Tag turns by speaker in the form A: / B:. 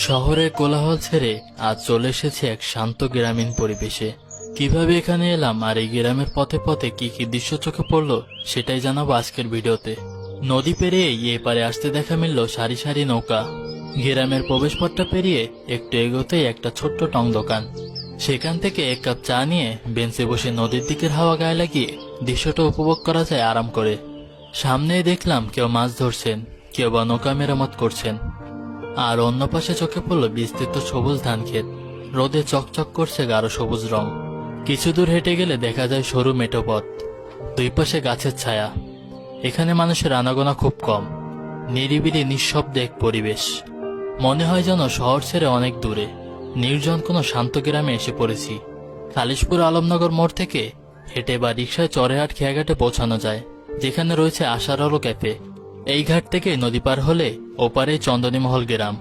A: শহরের কোলাহল ছেড়ে আজ চলে এসেছে এক শান্ত গ্রামীণ পরিবেশে। কিভাবে এখানে এলাম আর এই গ্রামের পথে পথে কি কি দৃশ্য চোখে পড়লো সেটাই জানাবো আজকের ভিডিওতে। নদী পেরিয়ে এপারে আসতে দেখা মিলল সারি সারি নৌকা। গ্রামের প্রবেশপথটা পেরিয়ে একটু এগোতেই একটা ছোট্ট টং দোকান। সেখান থেকে এক কাপ চা নিয়ে বেঞ্চে বসে নদীর দিকের হাওয়া গায়ে লাগিয়ে দৃশ্যটা উপভোগ করা যায় আরাম করে। সামনেই দেখলাম কেউ মাছ ধরছেন, কেউ বা নৌকা মেরামত করছেন, আর অন্য পাশে চোখে পড়ল বিস্তৃত সবুজ ধান ক্ষেত। রোদে চকচক করছে গাঢ় সবুজ রং। কিছু দূর হেঁটে গেলে দেখা যায় সরু মেঠো পথ, দুই পাশে গাছের ছায়া। এখানে মানুষের আনাগোনা খুব কম, নিরিবিলি নিঃশব্দে এক পরিবেশ। মনে হয় যেন শহর ছেড়ে অনেক দূরে নির্জন কোনো শান্ত গ্রামে এসে পড়েছি। কালিশপুর আলমনগর মোড় থেকে হেঁটে বা রিকশায় চড়েহাট খেয়াঘাটে পৌঁছানো যায়, যেখানে রয়েছে আশার আলো ক্যাফে। এই ঘাট থেকে নদী পার হলে ওপারেই চন্দনীমহল গ্রাম।